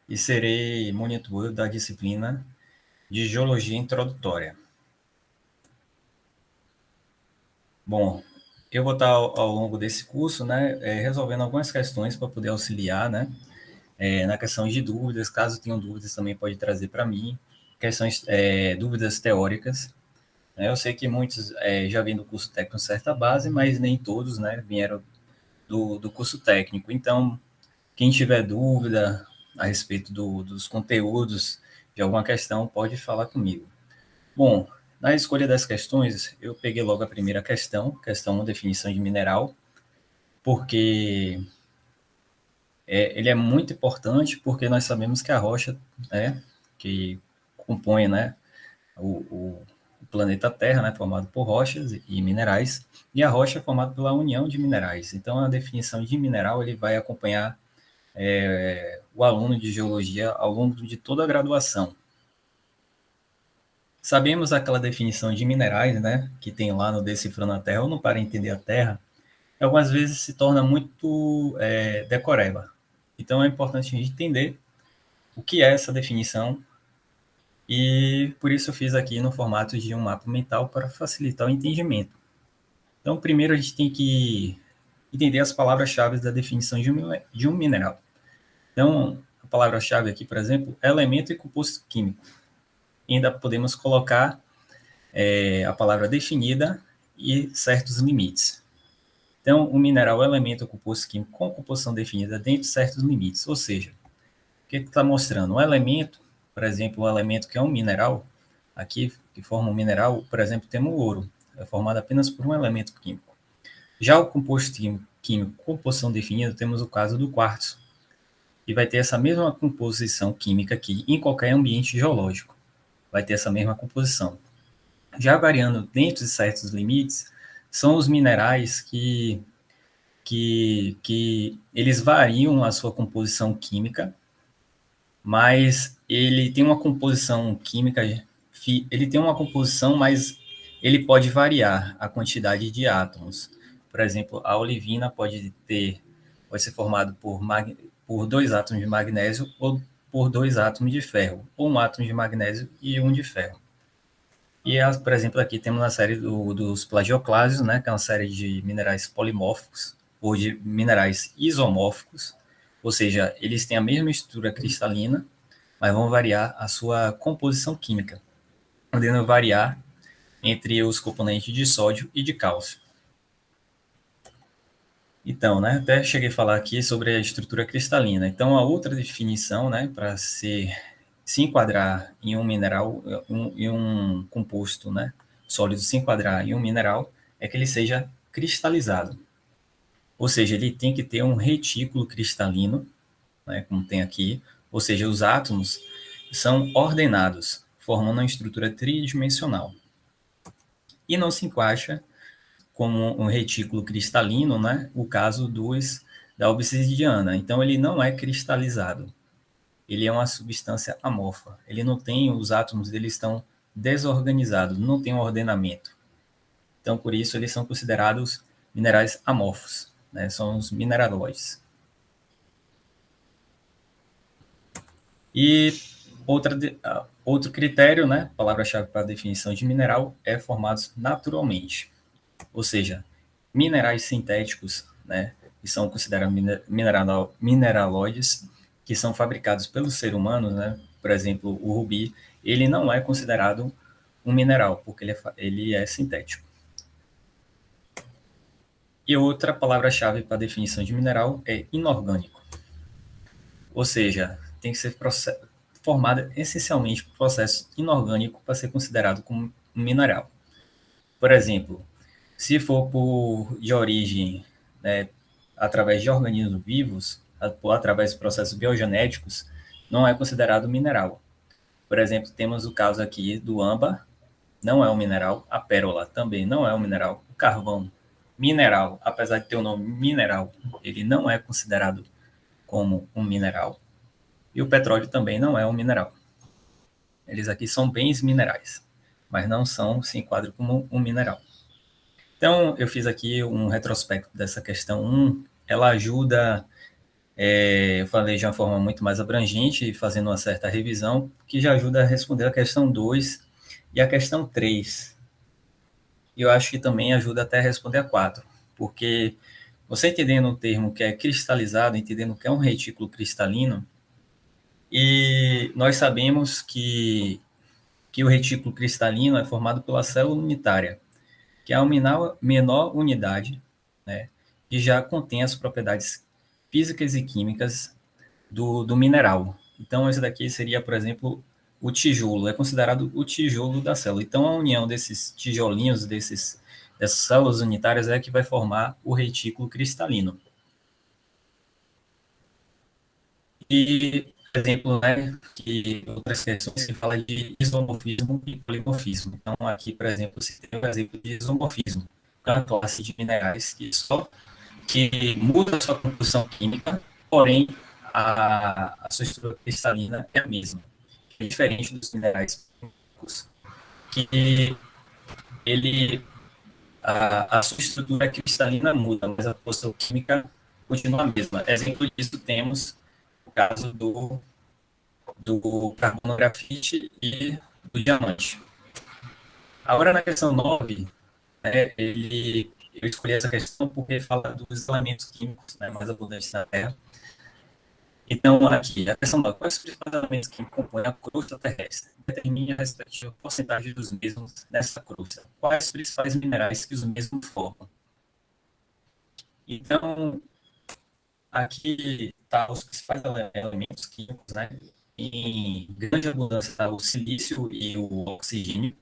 e serei monitor da disciplina de Geologia Introdutória. Bom, eu vou estar ao longo desse curso, né, resolvendo algumas questões para poder auxiliar, né, na questão de dúvidas. Caso tenham dúvidas, também pode trazer para mim questões, dúvidas teóricas. Eu sei que muitos já vêm do curso técnico certa base, mas nem todos, né, vieram do curso técnico. Então, quem tiver dúvida a respeito dos conteúdos de alguma questão, pode falar comigo. Bom, na escolha das questões, eu peguei logo a primeira questão 1, definição de mineral, porque ele é muito importante, porque nós sabemos que a rocha, né, que compõe, né, o planeta Terra, né, formado por rochas e minerais, e a rocha é formada pela união de minerais. Então, a definição de mineral ele vai acompanhar o aluno de geologia ao longo de toda a graduação. Sabemos aquela definição de minerais, né, que tem lá no Decifrando a Terra ou no Para Entender a Terra, que algumas vezes se torna muito decoreba. Então, é importante a gente entender o que é essa definição e por isso eu fiz aqui no formato de um mapa mental para facilitar o entendimento. Então, primeiro a gente tem que entender as palavras-chave da definição de um mineral. Então, a palavra-chave aqui, por exemplo, é elemento e composto químico. E ainda podemos colocar a palavra definida e certos limites. Então, o mineral é elemento ou composto químico com composição definida dentro de certos limites. Ou seja, o que está mostrando? Um elemento, por exemplo, um elemento que é um mineral, aqui que forma um mineral, por exemplo, temos o ouro, é formado apenas por um elemento químico. Já o composto químico com composição definida, temos o caso do quartzo, e vai ter essa mesma composição química aqui em qualquer ambiente geológico. Vai ter essa mesma composição. Já variando dentro de certos limites, são os minerais que eles variam a sua composição química, mas ele tem uma composição química, ele tem uma composição, mas ele pode variar a quantidade de átomos. Por exemplo, a olivina pode ser formado por 2 átomos de magnésio ou por 2 átomos de ferro, ou um átomo de magnésio e um de ferro. E, por exemplo, aqui temos a série dos plagioclásios, né, que é uma série de minerais polimórficos, ou de minerais isomórficos, ou seja, eles têm a mesma estrutura cristalina, mas vão variar a sua composição química, podendo variar entre os componentes de sódio e de cálcio. Então, né, até cheguei a falar aqui sobre a estrutura cristalina. Então, a outra definição, né, para se enquadrar em um mineral, em um composto, né, sólido se enquadrar em um mineral, é que ele seja cristalizado. Ou seja, ele tem que ter um retículo cristalino, né, como tem aqui, ou seja, os átomos são ordenados, formando uma estrutura tridimensional. E não se encaixa como um retículo cristalino, né, o caso da obsidiana. Então, ele não é cristalizado. Ele é uma substância amorfa. Ele não tem, os átomos dele estão desorganizados, não tem um ordenamento. Então, por isso, eles são considerados minerais amorfos, né? São os mineraloides. E outro critério, né, palavra-chave para a definição de mineral, é formados naturalmente. Ou seja, minerais sintéticos, né, que são considerados mineraloides, que são fabricados pelo ser humano, né, por exemplo, o rubi, ele não é considerado um mineral, porque ele é sintético. E outra palavra-chave para a definição de mineral é inorgânico. Ou seja, tem que ser formada essencialmente por processo inorgânico para ser considerado como um mineral. Por exemplo, se for de origem, né, através de organismos vivos, através de processos biogenéticos, não é considerado mineral. Por exemplo, temos o caso aqui do âmbar, não é um mineral, a pérola também não é um mineral, o carvão, mineral, apesar de ter o nome mineral, ele não é considerado como um mineral, e o petróleo também não é um mineral. Eles aqui são bens minerais, mas não se enquadram como um mineral. Então, eu fiz aqui um retrospecto dessa questão 1. Ela ajuda Eu falei de uma forma muito mais abrangente, fazendo uma certa revisão, que já ajuda a responder a questão 2 e a questão 3. E eu acho que também ajuda até a responder a 4, porque você entendendo o termo que é cristalizado, entendendo que é um retículo cristalino, e nós sabemos que o retículo cristalino é formado pela célula unitária, que é a menor unidade, né, que já contém as propriedades físicas e químicas do mineral. Então, esse daqui seria, por exemplo, o tijolo, é considerado o tijolo da célula. Então, a união desses tijolinhos, dessas células unitárias, é que vai formar o retículo cristalino. E, por exemplo, né, que outras questões se fala de isomorfismo e polimorfismo. Então, aqui, por exemplo, você tem o exemplo de isomorfismo, que é uma classe de minerais que muda a sua composição química, porém a sua estrutura cristalina é a mesma. É diferente dos minerais químicos, que ele, a sua estrutura cristalina muda, mas a composição química continua a mesma. Exemplo disso temos o caso do carbono grafite e do diamante. Agora, na questão 9, eu escolhi essa questão porque fala dos elementos químicos, né, mais abundantes na Terra. Então, aqui, a questão 9, quais os principais elementos que compõem a crosta terrestre? Determine a respectiva porcentagem dos mesmos nessa crosta. Quais os principais minerais que os mesmos formam? Então, aqui está os principais elementos químicos, né? Em grande abundância está o silício e o oxigênio,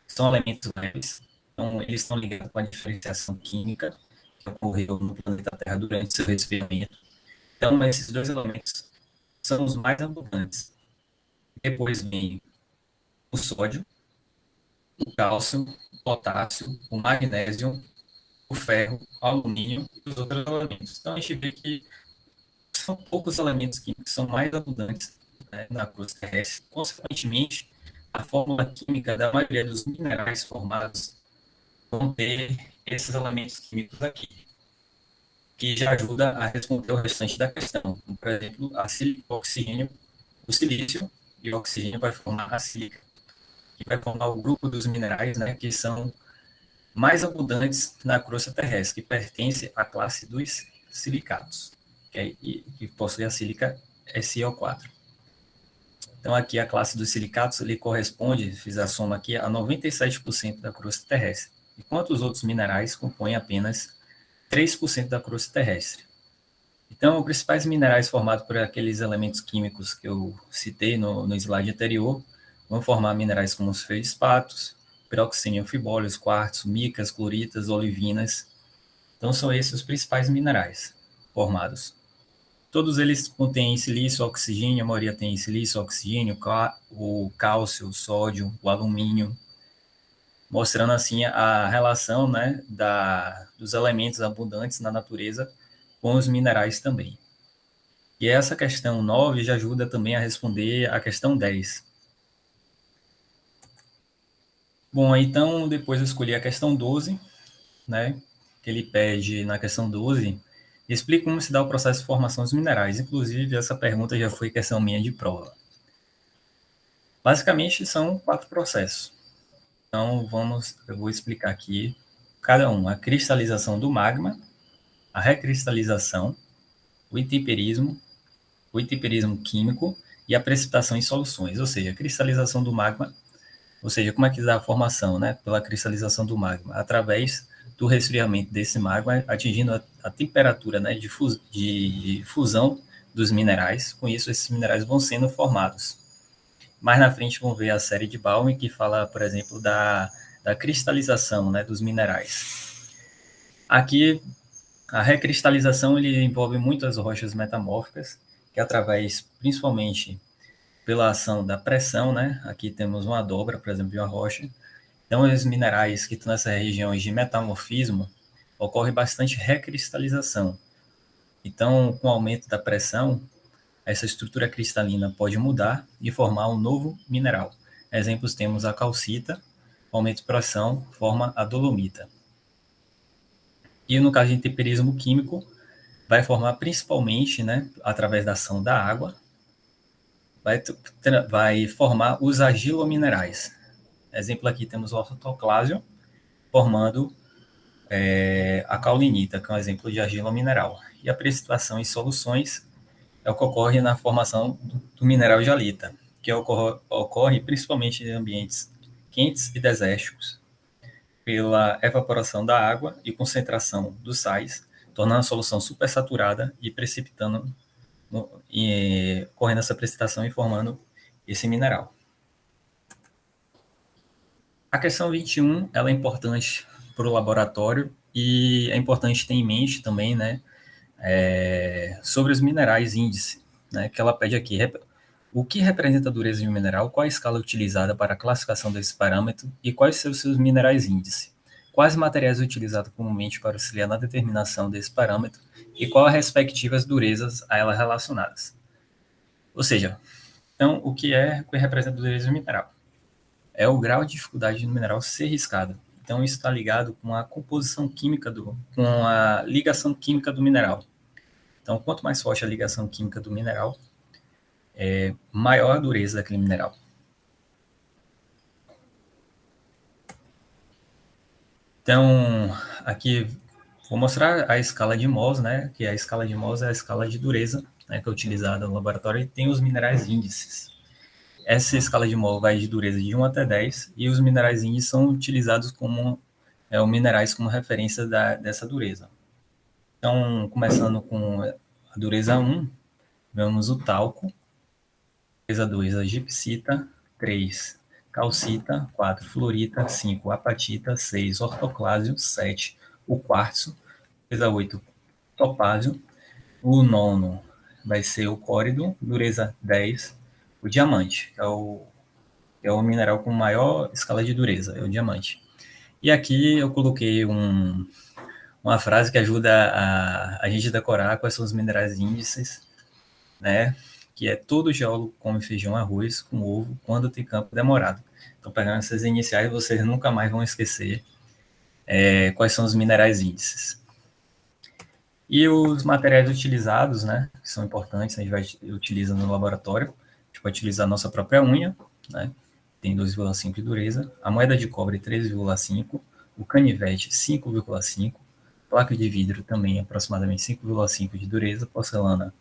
são elementos leves, então eles estão ligados com a diferenciação química que ocorreu no planeta Terra durante seu resfriamento. Então, esses dois elementos são os mais abundantes. Depois vem o sódio, o cálcio, o potássio, o magnésio, o ferro, o alumínio e os outros elementos. Então, a gente vê que são poucos elementos químicos que são mais abundantes, né, na crosta terrestre. Consequentemente, a fórmula química da maioria dos minerais formados vão ter esses elementos químicos aqui, que já ajuda a responder o restante da questão. Por exemplo, o oxigênio, o silício e o oxigênio vai formar a sílica, que vai formar o grupo dos minerais, né, que são mais abundantes na crosta terrestre, que pertence à classe dos silicatos, que possui a sílica SiO4. Então, aqui a classe dos silicatos ele corresponde, fiz a soma aqui, a 97% da crosta terrestre, enquanto os outros minerais compõem apenas 3% da crosta terrestre. Então, os principais minerais formados por aqueles elementos químicos que eu citei no slide anterior vão formar minerais como os feldspatos, piroxênio, fibólios, quartzo, micas, cloritas, olivinas. Então, são esses os principais minerais formados. Todos eles contêm silício, oxigênio, a maioria tem silício, oxigênio, o cálcio, o sódio, o alumínio, mostrando assim a relação, né, dos elementos abundantes na natureza com os minerais também. E essa questão 9 já ajuda também a responder a questão 10. Bom, então depois eu escolhi a questão 12, né, que ele pede na questão 12, explica como se dá o processo de formação dos minerais. Inclusive, essa pergunta já foi questão minha de prova. Basicamente, são 4 processos. Então, eu vou explicar aqui cada um. A cristalização do magma, a recristalização, o intemperismo químico e a precipitação em soluções, ou seja, a cristalização do magma, ou seja, como é que dá a formação, né, pela cristalização do magma? Através do resfriamento desse magma, atingindo a temperatura, né, de fusão dos minerais, com isso esses minerais vão sendo formados. Mais na frente vamos ver a série de Balmer, que fala, por exemplo, da cristalização, né, dos minerais. Aqui, a recristalização ele envolve muitas rochas metamórficas, que através, principalmente, pela ação da pressão, né? Aqui temos uma dobra, por exemplo, de uma rocha. Então, os minerais que estão nessas regiões de metamorfismo, ocorre bastante recristalização. Então, com o aumento da pressão, essa estrutura cristalina pode mudar e formar um novo mineral. Exemplos temos a calcita, com aumento de pressão, forma a dolomita. E no caso de temperismo químico, vai formar principalmente, né, através da ação da água, vai formar os argilominerais. Exemplo aqui temos o ortoclásio formando a caulinita, que é um exemplo de argila mineral. E a precipitação em soluções é o que ocorre na formação do mineral de halita, que ocorre principalmente em ambientes quentes e desérticos, pela evaporação da água e concentração dos sais, tornando a solução supersaturada e precipitando, correndo essa precipitação e formando esse mineral. A questão 21 ela é importante para o laboratório e é importante ter em mente também, né, sobre os minerais índice, né, que ela pede aqui. O que representa a dureza de um mineral? Qual a escala utilizada para a classificação desse parâmetro? E quais são os seus minerais índice? Quais materiais utilizados comumente para auxiliar na determinação desse parâmetro? E qual as respectivas durezas a ela relacionadas? Ou seja, então, o que representa a dureza do mineral? É o grau de dificuldade do mineral ser riscado. Então, isso está ligado com a composição química, com a ligação química do mineral. Então, quanto mais forte a ligação química do mineral, maior a dureza daquele mineral. Então, aqui vou mostrar a escala de Mohs, né? Que a escala de Mohs é a escala de dureza, né, que é utilizada no laboratório, e tem os minerais índices. Essa escala de Mohs vai de dureza de 1 até 10, e os minerais índices são utilizados como os minerais como referência dessa dureza. Então, começando com a dureza 1, vemos o talco, dureza 2, a gipsita, 3, calcita, 4, fluorita, 5, apatita, 6, ortoclásio, 7, o quartzo, dureza 8, topázio, o nono vai ser o córido, dureza 10, o diamante, que é o mineral com maior escala de dureza, é o diamante. E aqui eu coloquei uma frase que ajuda a gente decorar quais são os minerais índices, né? Que é todo geólogo come feijão arroz com ovo quando tem campo demorado. Então, pegando essas iniciais, vocês nunca mais vão esquecer quais são os minerais índices. E os materiais utilizados, né? Que são importantes, a gente vai utilizar no laboratório. A gente pode utilizar a nossa própria unha, né? Tem 2,5 de dureza. A moeda de cobre, 3,5. O canivete, 5,5. Placa de vidro também aproximadamente 5,5 de dureza. Porcelana,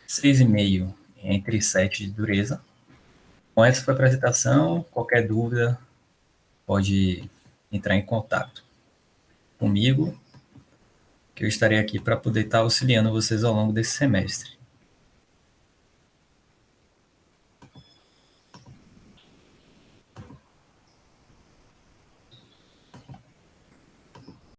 6,5 entre 7 de dureza. Com essa foi a apresentação. Qualquer dúvida, pode entrar em contato comigo, que eu estarei aqui para poder estar auxiliando vocês ao longo desse semestre.